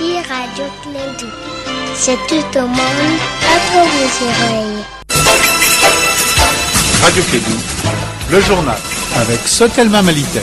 Ici Radio Clédou. C'est tout au monde à vos oreilles. Radio Clédou, le journal avec Sotelma Malitel.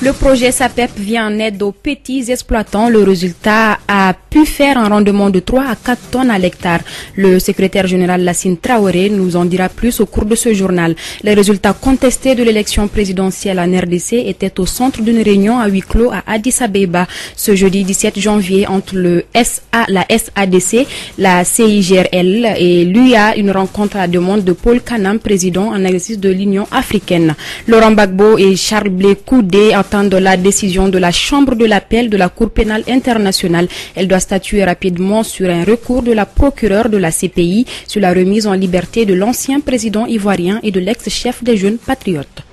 Le projet SAPEP vient en aide aux petits exploitants. Le résultat a pu faire un rendement de 3 à 4 tonnes à l'hectare. Le secrétaire général Lassine Traoré nous en dira plus au cours de ce journal. Les résultats contestés de l'élection présidentielle en RDC étaient au centre d'une réunion à huis clos à Addis Abeba ce jeudi 17 janvier entre la SADC, la CIGRL et l'UA, une rencontre à la demande de Paul Kanam, président en exercice de l'Union africaine. Laurent Gbagbo et Charles Blé Koudé attendent la décision de la Chambre de l'appel de la Cour pénale internationale. Elle doit statuer rapidement sur un recours de la procureure de la CPI sur la remise en liberté de l'ancien président ivoirien et de l'ex-chef des jeunes patriotes.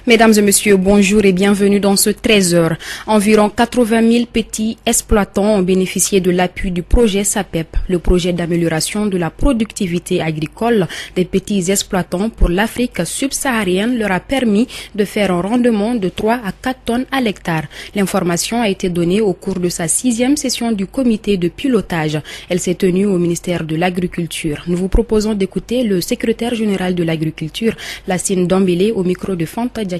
Mesdames et messieurs, bonjour et bienvenue dans ce 13h. Environ 80 000 petits exploitants ont bénéficié de l'appui du projet SAPEP, le projet d'amélioration de la productivité agricole des petits exploitants pour l'Afrique subsaharienne leur a permis de faire un rendement de 3 à 4 tonnes à l'hectare. L'information a été donnée au cours de sa 6e session du comité de pilotage. Elle s'est tenue au ministère de l'Agriculture. Nous vous proposons d'écouter le secrétaire général de l'Agriculture, Lassine Dombélé, au micro de Fanta Diakité.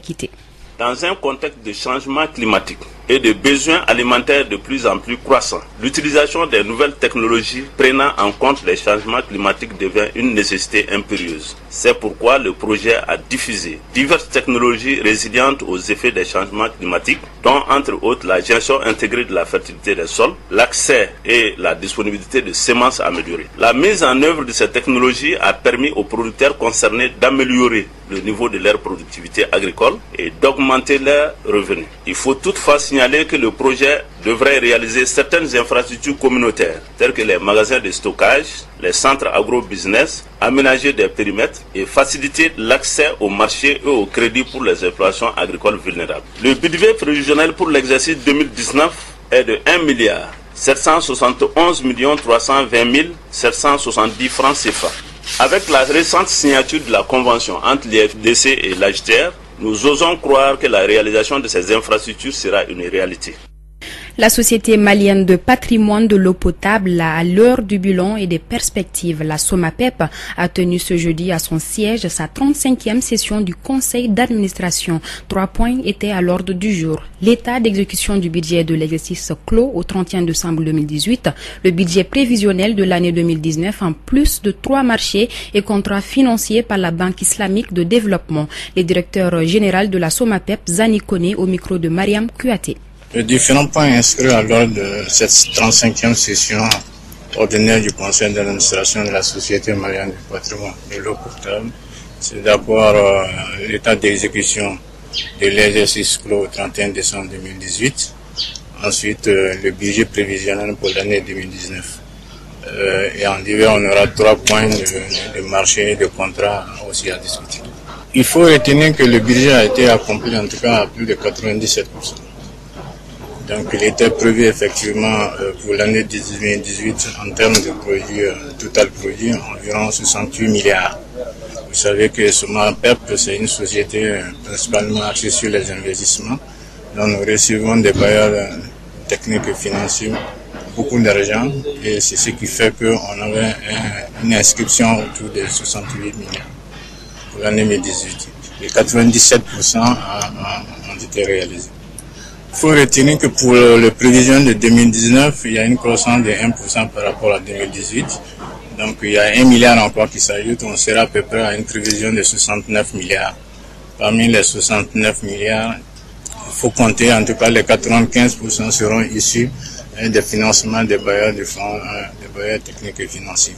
Dans un contexte de changement climatique et de besoins alimentaires de plus en plus croissants, l'utilisation des nouvelles technologies prenant en compte les changements climatiques devient une nécessité impérieuse. C'est pourquoi le projet a diffusé diverses technologies résilientes aux effets des changements climatiques, dont entre autres la gestion intégrée de la fertilité des sols, l'accès et la disponibilité de semences améliorées. La mise en œuvre de ces technologies a permis aux producteurs concernés d'améliorer le niveau de leur productivité agricole et d'augmenter leurs revenus. Il faut toutefois signaler que le projet devrait réaliser certaines infrastructures communautaires, telles que les magasins de stockage, les centres agro-business, aménager des périmètres et faciliter l'accès au marché et au crédit pour les exploitations agricoles vulnérables. Le budget prévisionnel pour l'exercice 2019 est de 1 milliard 771 320 770 francs CFA. Avec la récente signature de la convention entre l'IFDC et l'AGTR, nous osons croire que la réalisation de ces infrastructures sera une réalité. La Société malienne de patrimoine de l'eau potable, à l'heure du bilan et des perspectives, la SOMAPEP, a tenu ce jeudi à son siège sa 35e session du conseil d'administration. 3 points étaient à l'ordre du jour. L'état d'exécution du budget de l'exercice clos au 31 décembre 2018, le budget prévisionnel de l'année 2019 en plus de 3 marchés et contrats financiers par la Banque islamique de développement. Le directeur général de la SOMAPEP, Zani Kone, au micro de Mariam Kouyaté. Les différents points inscrits à l'ordre de cette 35e session ordinaire du conseil d'administration de la Société malienne du patrimoine de l'eau potable, c'est d'abord l'état d'exécution de l'exercice clos au 31 décembre 2018, ensuite le budget prévisionnel pour l'année 2019. Et en divers, on aura 3 points de marché et de contrat aussi à discuter. Il faut retenir que le budget a été accompli en tout cas à plus de 97%. Donc il était prévu effectivement pour l'année 2018 en termes de produit, total produit, environ 68 milliards. Vous savez que SOMAPEP, c'est une société principalement axée sur les investissements. Donc nous recevons des bailleurs techniques et financiers, beaucoup d'argent, et c'est ce qui fait qu'on avait une inscription autour de 68 milliards pour l'année 2018. Les 97% ont été réalisés. Il faut retenir que pour le prévision de 2019, il y a une croissance de 1% par rapport à 2018. Donc il y a 1 milliard encore qui s'ajoute. On sera à peu près à une prévision de 69 milliards. Parmi les 69 milliards, il faut compter en tout cas les 95% seront issus des financements des bailleurs de fonds, des bailleurs techniques et financiers.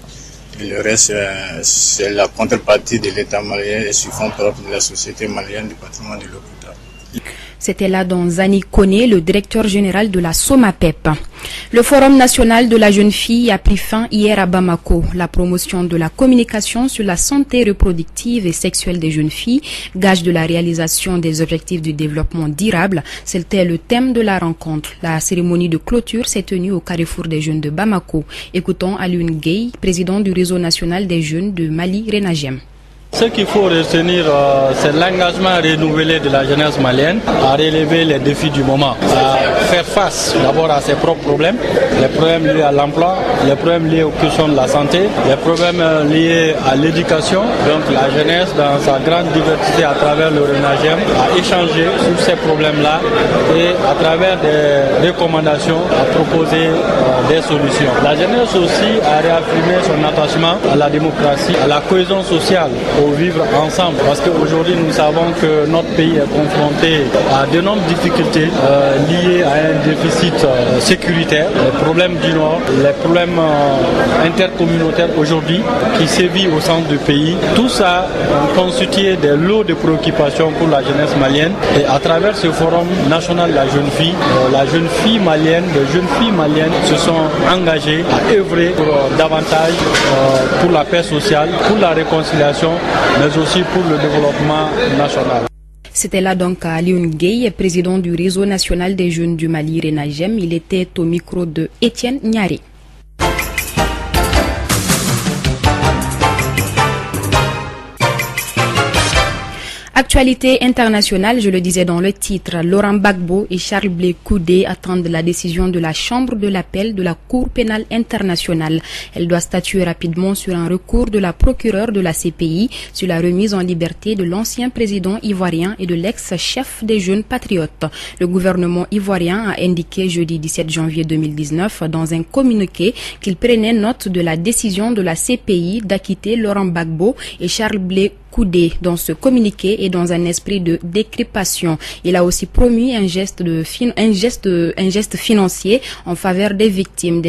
Et le reste, c'est la contrepartie de l'État malien et sur fonds propres de la Société malienne du patrimoine de l'eau potable. C'était là dans Zani Kone, le directeur général de la SOMAPEP. Le Forum national de la jeune fille a pris fin hier à Bamako. La promotion de la communication sur la santé reproductive et sexuelle des jeunes filles, gage de la réalisation des objectifs du développement durable, c'était le thème de la rencontre. La cérémonie de clôture s'est tenue au Carrefour des jeunes de Bamako. Écoutons Alioune Gueye, président du réseau national des jeunes de Mali Renagem. Ce qu'il faut retenir, c'est l'engagement renouvelé de la jeunesse malienne à relever les défis du moment, à faire face d'abord à ses propres problèmes, les problèmes liés à l'emploi, les problèmes liés aux questions de la santé, les problèmes liés à l'éducation. Donc la jeunesse, dans sa grande diversité à travers le Renagem, a échangé sur ces problèmes-là et à travers des recommandations a proposé des solutions. La jeunesse aussi a réaffirmé son attachement à la démocratie, à la cohésion sociale, au vivre ensemble, parce qu'aujourd'hui nous savons que notre pays est confronté à d'énormes difficultés liées à un déficit sécuritaire, les problèmes du Nord, les problèmes intercommunautaires aujourd'hui qui sévit au centre du pays. Tout ça constitue des lots de préoccupations pour la jeunesse malienne et à travers ce forum national de la jeune fille malienne, les jeunes filles maliennes se sont engagées à œuvrer pour davantage pour la paix sociale, pour la réconciliation, mais aussi pour le développement national. C'était là donc Alioune Gueye, président du réseau national des jeunes du Mali Renagem. Il était au micro de Étienne Niaré. Actualité internationale, je le disais dans le titre, Laurent Gbagbo et Charles Blé Koudé attendent la décision de la Chambre de l'appel de la Cour pénale internationale. Elle doit statuer rapidement sur un recours de la procureure de la CPI sur la remise en liberté de l'ancien président ivoirien et de l'ex-chef des jeunes patriotes. Le gouvernement ivoirien a indiqué jeudi 17 janvier 2019 dans un communiqué qu'il prenait note de la décision de la CPI d'acquitter Laurent Gbagbo et Charles Blé Koudé. Dans ce communiqué et dans un esprit de décryptation, il a aussi promu un geste financier en faveur des victimes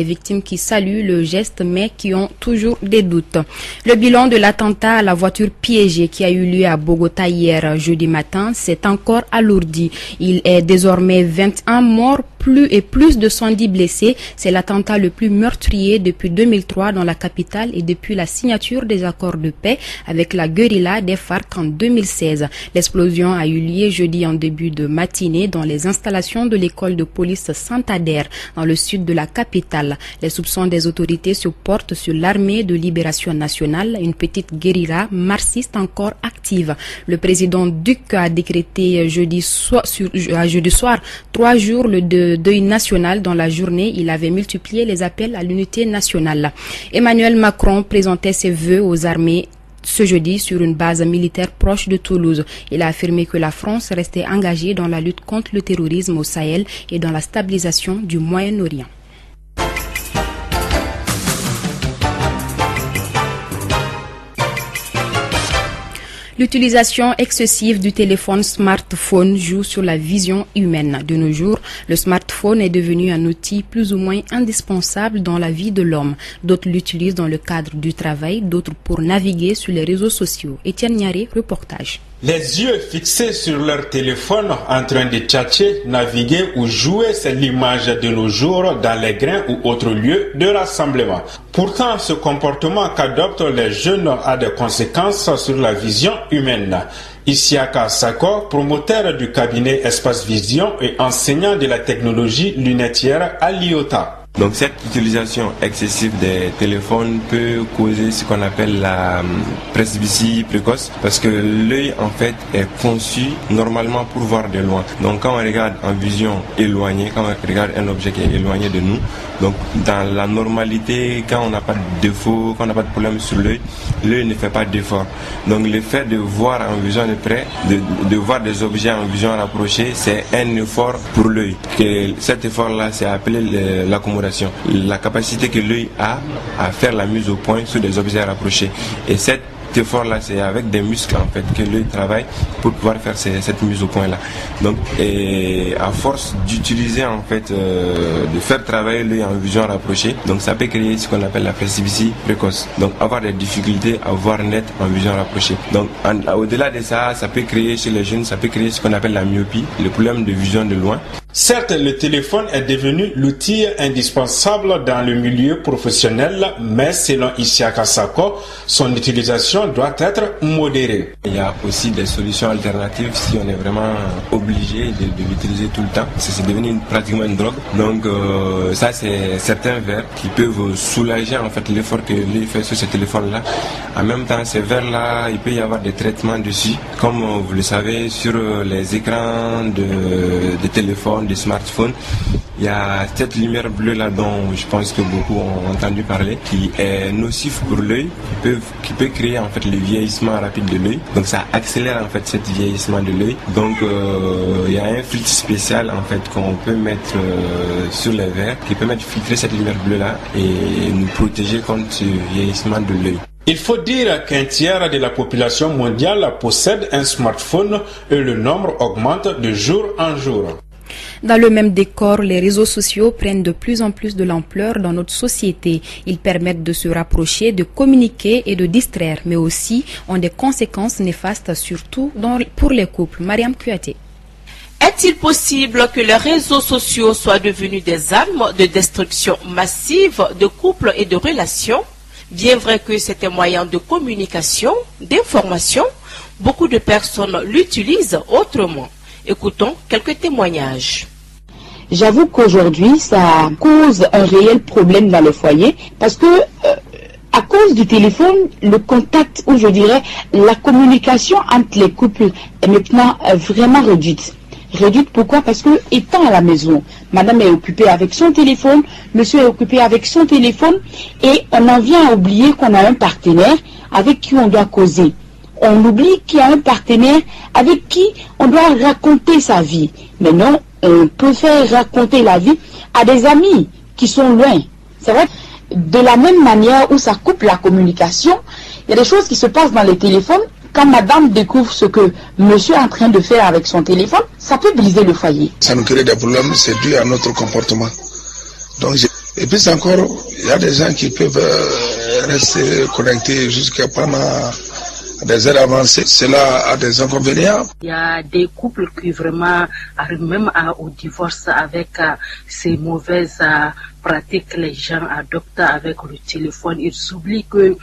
qui saluent le geste mais qui ont toujours des doutes. Le bilan de l'attentat à la voiture piégée qui a eu lieu à Bogota hier jeudi matin s'est encore alourdi. Il est désormais 21 morts plus de 110 blessés. C'est l'attentat le plus meurtrier depuis 2003 dans la capitale et depuis la signature des accords de paix avec la guérilla des FARC en 2016. L'explosion a eu lieu jeudi en début de matinée dans les installations de l'école de police Santander dans le sud de la capitale. Les soupçons des autorités se portent sur l'armée de libération nationale, une petite guérilla marxiste encore active. Le président Duc a décrété jeudi soir 3 jours de deuil national. Dans la journée, il avait multiplié les appels à l'unité nationale. Emmanuel Macron présentait ses vœux aux armées ce jeudi sur une base militaire proche de Toulouse. Il a affirmé que la France restait engagée dans la lutte contre le terrorisme au Sahel et dans la stabilisation du Moyen-Orient. L'utilisation excessive du téléphone smartphone joue sur la vision humaine. De nos jours, le smartphone est devenu un outil plus ou moins indispensable dans la vie de l'homme. D'autres l'utilisent dans le cadre du travail, d'autres pour naviguer sur les réseaux sociaux. Étienne Niaré, reportage. Les yeux fixés sur leur téléphone en train de tchatcher, naviguer ou jouer, c'est l'image de nos jours dans les grains ou autres lieux de rassemblement. Pourtant, ce comportement qu'adoptent les jeunes a des conséquences sur la vision humaine. Isiaka Sako, promoteur du cabinet Espace Vision et enseignant de la technologie lunetière à l'IOTA. Donc cette utilisation excessive des téléphones peut causer ce qu'on appelle la presbytie précoce parce que l'œil en fait est conçu normalement pour voir de loin. Donc quand on regarde en vision éloignée, quand on regarde un objet qui est éloigné de nous, donc dans la normalité, quand on n'a pas de défaut, quand on n'a pas de problème sur l'œil ne fait pas d'effort. Donc le fait de voir en vision de près, de voir des objets en vision rapprochée, c'est un effort pour l'œil. Cet effort-là, c'est appelé l'accommodation. La capacité que l'œil a à faire la mise au point sur des objets rapprochés. Et cette cet effort-là, c'est avec des muscles en fait que l'œil travaille pour pouvoir faire cette mise au point-là. Donc, et à force d'utiliser en fait, de faire travailler l'œil en vision rapprochée, donc ça peut créer ce qu'on appelle la presbytie précoce. Donc avoir des difficultés à voir net en vision rapprochée. Donc au-delà de ça, ça peut créer chez les jeunes, ça peut créer ce qu'on appelle la myopie, le problème de vision de loin. Certes, le téléphone est devenu l'outil indispensable dans le milieu professionnel, mais selon Isiaka Sako, son utilisation doit être modérée. Il y a aussi des solutions alternatives si on est vraiment obligé de l'utiliser tout le temps. C'est devenu pratiquement une drogue. Donc ça, c'est certains verres qui peuvent soulager en fait l'effort que l'œil fait sur ce téléphone-là. En même temps, ces verres-là, il peut y avoir des traitements dessus, comme vous le savez, sur les écrans de téléphone, de smartphone. Il y a cette lumière bleue là dont je pense que beaucoup ont entendu parler, qui est nocif pour l'œil, qui peut créer en fait le vieillissement rapide de l'œil. Donc ça accélère en fait ce vieillissement de l'œil. Donc il y a un filtre spécial en fait qu'on peut mettre sur les verres qui permet de filtrer cette lumière bleue là et nous protéger contre ce vieillissement de l'œil. Il faut dire qu'un tiers de la population mondiale possède un smartphone et le nombre augmente de jour en jour. Dans le même décor, les réseaux sociaux prennent de plus en plus de l'ampleur dans notre société. Ils permettent de se rapprocher, de communiquer et de distraire, mais aussi ont des conséquences néfastes, surtout pour les couples. Mariam Kouyaté. Est-il possible que les réseaux sociaux soient devenus des armes de destruction massive de couples et de relations? Bien vrai que c'est un moyen de communication, d'information, beaucoup de personnes l'utilisent autrement. Écoutons quelques témoignages. J'avoue qu'aujourd'hui, ça cause un réel problème dans le foyer parce que à cause du téléphone, le contact, ou je dirais la communication entre les couples est maintenant vraiment réduite. Réduite pourquoi? Parce que étant à la maison, madame est occupée avec son téléphone, monsieur est occupé avec son téléphone et on en vient à oublier qu'on a un partenaire avec qui on doit causer. On oublie qu'il y a un partenaire avec qui on doit raconter sa vie. Mais non, on préfère raconter la vie à des amis qui sont loin. C'est vrai, de la même manière où ça coupe la communication, il y a des choses qui se passent dans les téléphones. Quand madame découvre ce que monsieur est en train de faire avec son téléphone, ça peut briser le foyer. Ça nous crée des problèmes, c'est dû à notre comportement. Donc, et puis encore, il y a des gens qui peuvent rester connectés jusqu'à pendant des heures avancées. Cela a des inconvénients. Il y a des couples qui vraiment arrivent même au divorce avec ces mauvaises pratiques que les gens adoptent avec le téléphone. Ils oublient que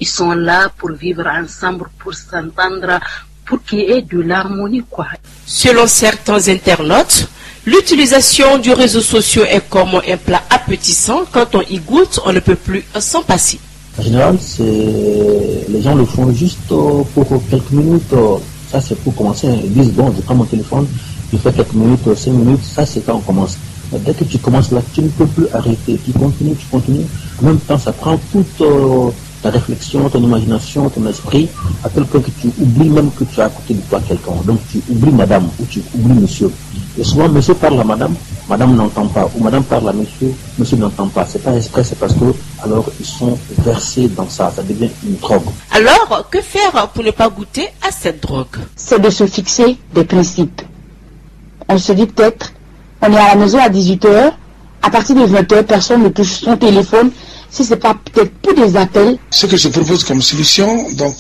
ils sont là pour vivre ensemble, pour s'entendre, pour qu'il y ait de l'harmonie, quoi. Selon certains internautes, l'utilisation du réseau social est comme un plat appétissant. Quand on y goûte, on ne peut plus s'en passer. En général, les gens le font juste pour quelques minutes. Ça, c'est pour commencer. Ils disent, bon, je prends mon téléphone, je fais quelques minutes, 5 minutes. Ça, c'est quand on commence. Mais dès que tu commences là, tu ne peux plus arrêter. Tu continues. En même temps, ça prend toute ta réflexion, ton imagination, ton esprit, à tel point que tu oublies même que tu as à côté de toi quelqu'un. Donc, tu oublies madame ou tu oublies monsieur. Et souvent, monsieur parle à madame, madame n'entend pas. Ou madame parle à monsieur, monsieur n'entend pas. C'est pas exprès, c'est parce que, alors, ils sont versés dans ça. Ça devient une drogue. Alors, que faire pour ne pas goûter à cette drogue? C'est de se fixer des principes. On se dit peut-être, on est à la maison à 18h, à partir de 20h, personne ne touche son téléphone. Si ce n'est pas peut-être pour des appels. Ce que je propose comme solution, donc,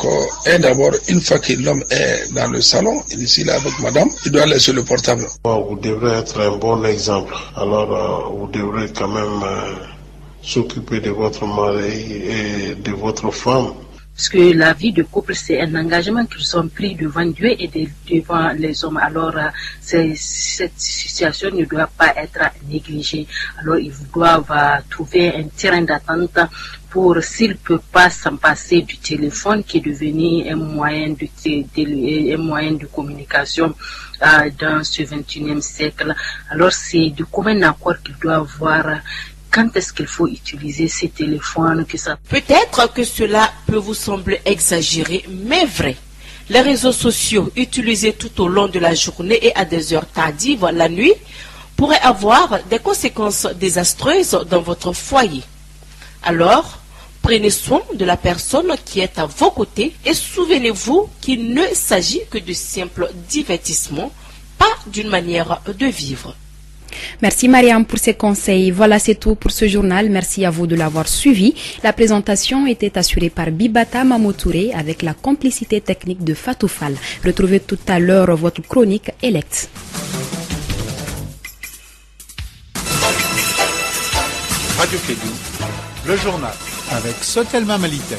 est d'abord, une fois que l'homme est dans le salon, il est ici là avec madame, il doit laisser le portable. Vous devrez être un bon exemple. Alors, vous devrez quand même s'occuper de votre mari et de votre femme. Parce que la vie de couple, c'est un engagement qu'ils ont pris devant Dieu et devant les hommes. Alors, cette situation ne doit pas être négligée. Alors, ils doivent trouver un terrain d'attente pour, s'ils ne peuvent pas s'en passer du téléphone qui est devenu un moyen de communication dans ce 21e siècle. Alors, c'est de commun accord qu'ils doivent voir quand est-ce qu'il faut utiliser ces téléphones, que ça... Peut-être que cela peut vous sembler exagéré, mais vrai. Les réseaux sociaux utilisés tout au long de la journée et à des heures tardives la nuit pourraient avoir des conséquences désastreuses dans votre foyer. Alors, Prenez soin de la personne qui est à vos côtés et souvenez-vous qu'il ne s'agit que de simples divertissements, pas d'une manière de vivre. Merci Mariam pour ces conseils. Voilà, c'est tout pour ce journal. Merci à vous de l'avoir suivi. La présentation était assurée par Bibata Mamotouré avec la complicité technique de Fatou Fall. Retrouvez tout à l'heure votre chronique Elect. Radio Kédou, le journal avec Sotelma Malitel.